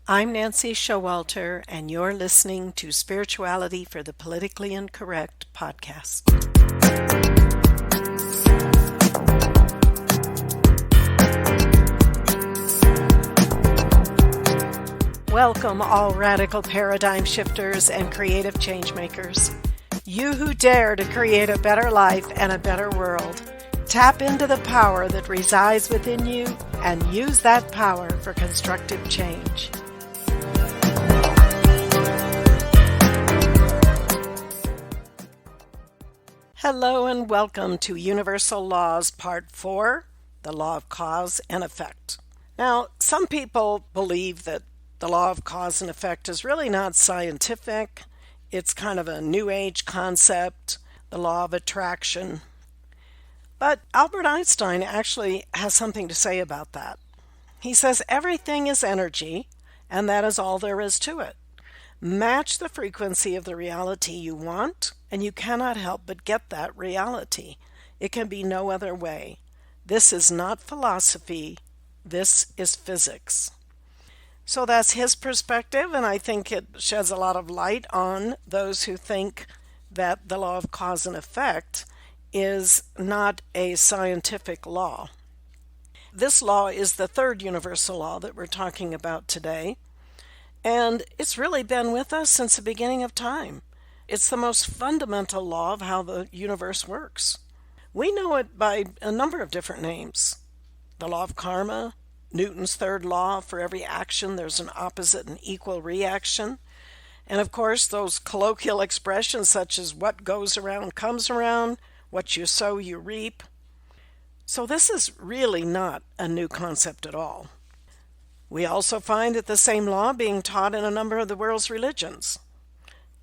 I'm Nancy Showalter, and you're listening to Spirituality for the Politically Incorrect podcast. Welcome, all radical paradigm shifters and creative change makers. You who dare to create a better life and a better world. Tap into the power that resides within you and use that power for constructive change. Hello and welcome to Universal Laws Part 4, the Law of Cause and Effect. Now, some people believe that the law of cause and effect is really not scientific. It's kind of a new age concept, the law of attraction. But Albert Einstein actually has something to say about that. He says everything is energy, and that is all there is to it. Match the frequency of the reality you want, and you cannot help but get that reality. It can be no other way. This is not philosophy. This is physics. So that's his perspective, and I think it sheds a lot of light on those who think that the law of cause and effect is not a scientific law. This law is the third universal law that we're talking about today. And it's really been with us since the beginning of time. It's the most fundamental law of how the universe works. We know it by a number of different names. The law of karma, Newton's third law, for every action there's an opposite and equal reaction. And of course, those colloquial expressions such as what goes around comes around, what you sow you reap. So this is really not a new concept at all. We also find that the same law being taught in a number of the world's religions.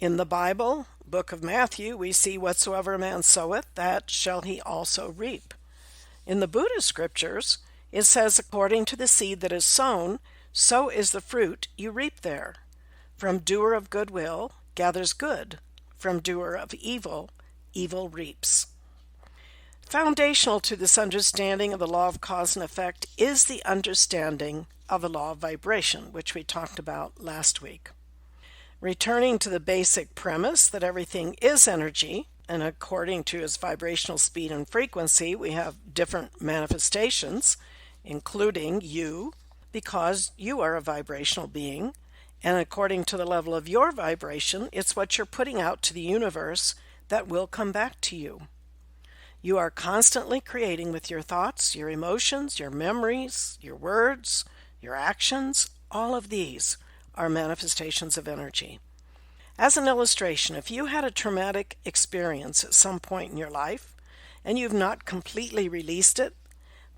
In the Bible, book of Matthew, we see whatsoever a man soweth, that shall he also reap. In the Buddhist scriptures, it says, according to the seed that is sown, so is the fruit you reap there. From doer of good will gathers good. From doer of evil, evil reaps. Foundational to this understanding of the law of cause and effect is the understanding of the law of vibration, which we talked about last week. Returning to the basic premise that everything is energy, and according to its vibrational speed and frequency, we have different manifestations, including you, because you are a vibrational being, and according to the level of your vibration, it's what you're putting out to the universe that will come back to you. You are constantly creating with your thoughts, your emotions, your memories, your words, your actions. All of these are manifestations of energy. As an illustration, if you had a traumatic experience at some point in your life and you've not completely released it,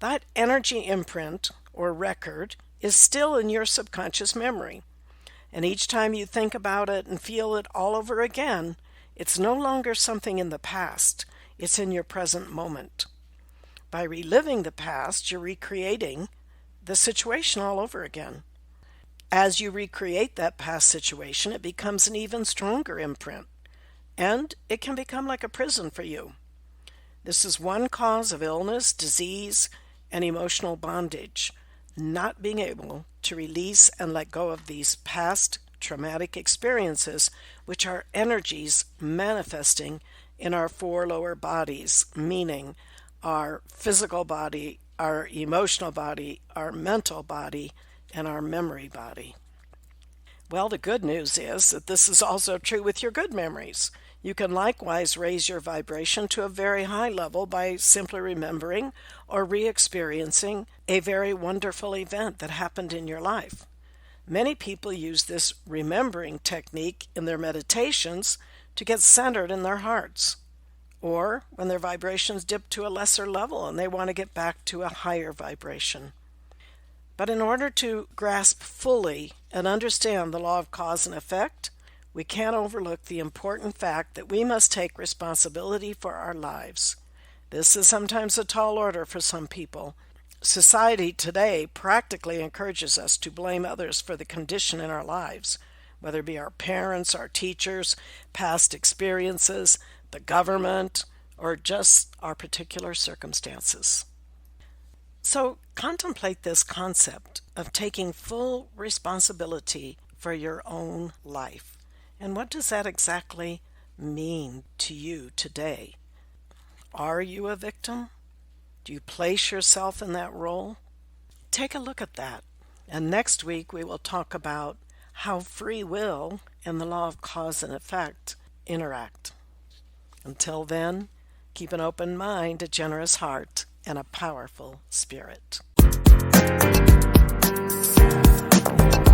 that energy imprint or record is still in your subconscious memory. And each time you think about it and feel it all over again, it's no longer something in the past. It's in your present moment. By reliving the past, you're recreating the situation all over again. As you recreate that past situation, it becomes an even stronger imprint, and it can become like a prison for you. This is one cause of illness, disease, and emotional bondage, not being able to release and let go of these past traumatic experiences, which are energies manifesting in our four lower bodies, meaning our physical body, our emotional body, our mental body, and our memory body. Well, the good news is that this is also true with your good memories. You can likewise raise your vibration to a very high level by simply remembering or re-experiencing a very wonderful event that happened in your life. Many people use this remembering technique in their meditations to get centered in their hearts, or when their vibrations dip to a lesser level and they want to get back to a higher vibration. But in order to grasp fully and understand the law of cause and effect, we can't overlook the important fact that we must take responsibility for our lives. This is sometimes a tall order for some people. Society today practically encourages us to blame others for the condition in our lives, whether it be our parents, our teachers, past experiences, the government, or just our particular circumstances. So contemplate this concept of taking full responsibility for your own life. And what does that exactly mean to you today? Are you a victim? Do you place yourself in that role? Take a look at that. And next week we will talk about how free will and the law of cause and effect interact. Until then, keep an open mind, a generous heart, and a powerful spirit.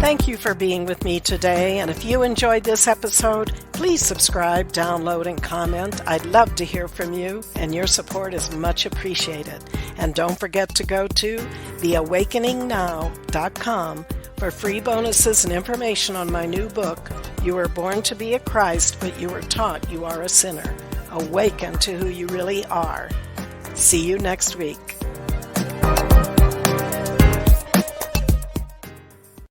Thank you for being with me today, and if you enjoyed this episode, please subscribe, download, and comment. I'd love to hear from you, and your support is much appreciated. And don't forget to go to theawakeningnow.com for free bonuses and information on my new book, You Were Born to Be a Christ, but You Were Taught You Are a Sinner. Awaken to who you really are. See you next week.